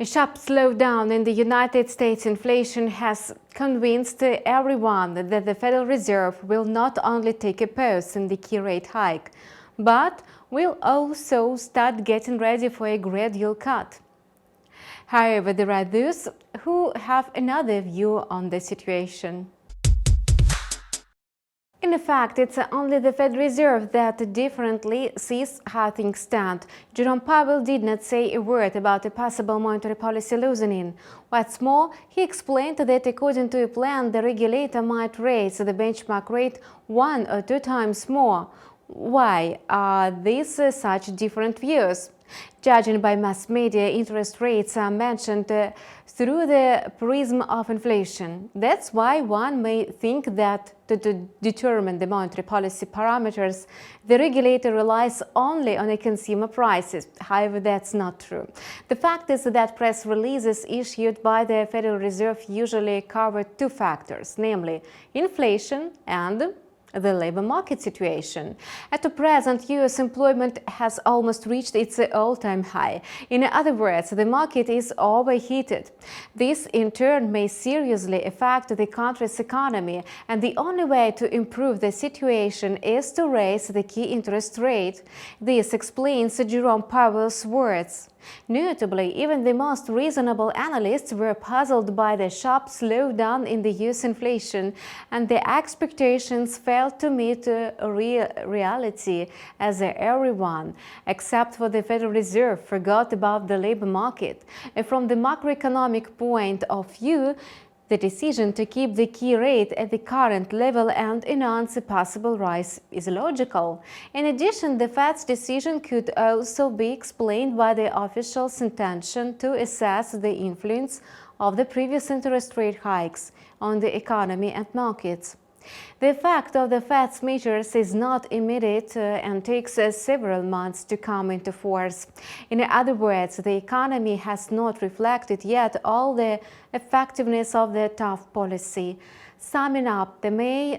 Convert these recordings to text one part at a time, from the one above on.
A sharp slowdown in the United States inflation has convinced everyone that the Federal Reserve will not only take a pause in the key rate hike, but will also start getting ready for a gradual cut. However, there are those who have another view on the situation. In fact, it's only the Federal Reserve that differently sees how things stand. Jerome Powell did not say a word about a possible monetary policy loosening. What's more, he explained that according to a plan, the regulator might raise the benchmark rate 1 or 2 times more. Why are these such different views? Judging by mass media, interest rates are mentioned through the prism of inflation. That's why one may think that to determine the monetary policy parameters, the regulator relies only on consumer prices. However, that's not true. The fact is that press releases issued by the Federal Reserve usually cover 2 factors, namely inflation and the labor market situation. At the present, U.S. employment has almost reached its all-time high. In other words, the market is overheated. This, in turn, may seriously affect the country's economy, and the only way to improve the situation is to raise the key interest rate. This explains Jerome Powell's words. Notably, even the most reasonable analysts were puzzled by the sharp slowdown in the U.S. inflation, and the expectations failed to meet reality, as everyone, except for the Federal Reserve, forgot about the labor market. From the macroeconomic point of view, the decision to keep the key rate at the current level and announce a possible rise is logical. In addition, the Fed's decision could also be explained by the official's intention to assess the influence of the previous interest rate hikes on the economy and markets. The effect of the Fed's measures is not immediate and takes several months to come into force. In other words, the economy has not reflected yet all the effectiveness of the tough policy. Summing up, they may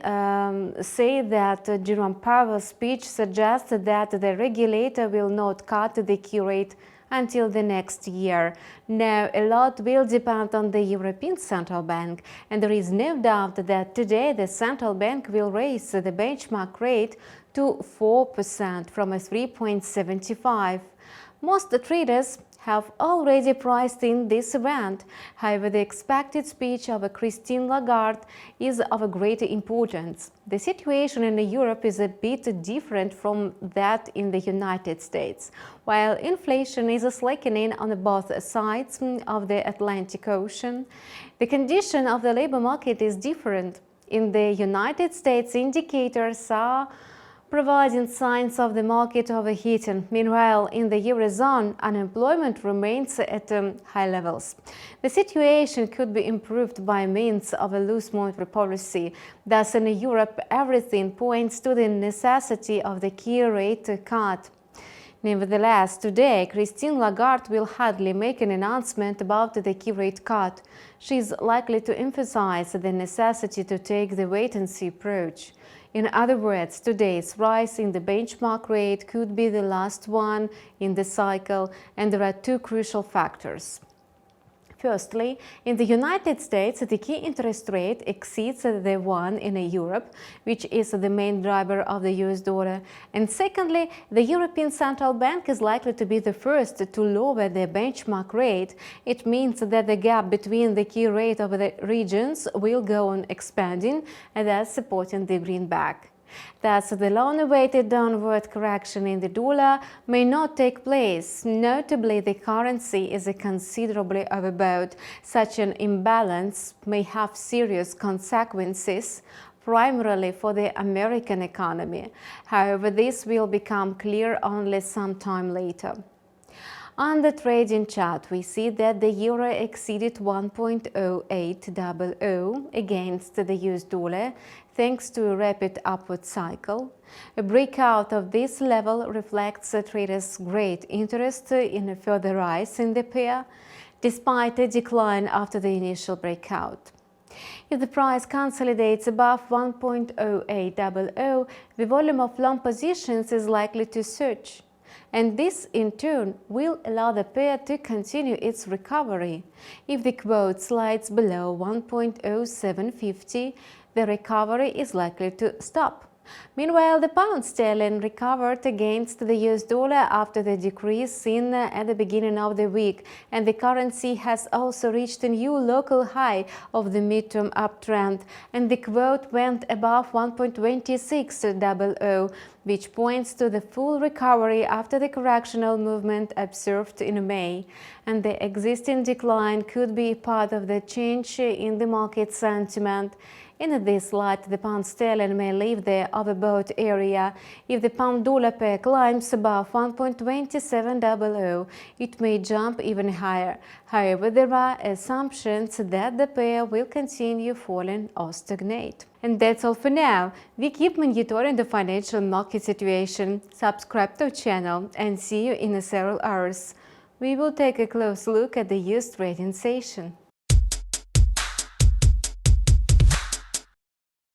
say that Jerome Powell's speech suggests that the regulator will not cut the key rate until the next year. Now, a lot will depend on the European Central Bank, and there is no doubt that today the Central Bank will raise the benchmark rate to 4% from a 3.75%. Most traders have already priced in this event. However, the expected speech of Christine Lagarde is of a great importance. The situation in Europe is a bit different from that in the United States. While inflation is slackening on both sides of the Atlantic Ocean, the condition of the labor market is different. In the United States, indicators are providing signs of the market overheating. Meanwhile, in the Eurozone, unemployment remains at high levels. The situation could be improved by means of a loose monetary policy. Thus, in Europe, everything points to the necessity of the key rate cut. Nevertheless, today, Christine Lagarde will hardly make an announcement about the key rate cut. She is likely to emphasize the necessity to take the wait-and-see approach. In other words, today's rise in the benchmark rate could be the last one in the cycle, and there are 2 crucial factors. Firstly, in the United States, the key interest rate exceeds the one in Europe, which is the main driver of the US dollar. And secondly, the European Central Bank is likely to be the first to lower the benchmark rate. It means that the gap between the key rate of the regions will go on expanding, and thus supporting the greenback. Thus, the long-awaited downward correction in the dollar may not take place. Notably, the currency is considerably overbought. Such an imbalance may have serious consequences, primarily for the American economy. However, this will become clear only some time later. On the trading chart, we see that the euro exceeded 1.0800 against the US dollar thanks to a rapid upward cycle. A breakout of this level reflects traders' great interest in a further rise in the pair, despite a decline after the initial breakout. If the price consolidates above 1.0800, the volume of long positions is likely to surge. And this in turn will allow the pair to continue its recovery. If the quote slides below 1.0750, the recovery is likely to stop. Meanwhile, the pound sterling recovered against the US dollar after the decrease seen at the beginning of the week, and the currency has also reached a new local high of the midterm uptrend, and the quote went above 1.2600, which points to the full recovery after the correctional movement observed in May. And the existing decline could be part of the change in the market sentiment. In this light, the pound sterling may leave the overbought area. If the pound-dollar pair climbs above 1.2700, it may jump even higher. However, there are assumptions that the pair will continue falling or stagnate. And that's all for now. We keep monitoring the financial market situation. Subscribe to our channel and see you in several hours. We will take a close look at the US trading session.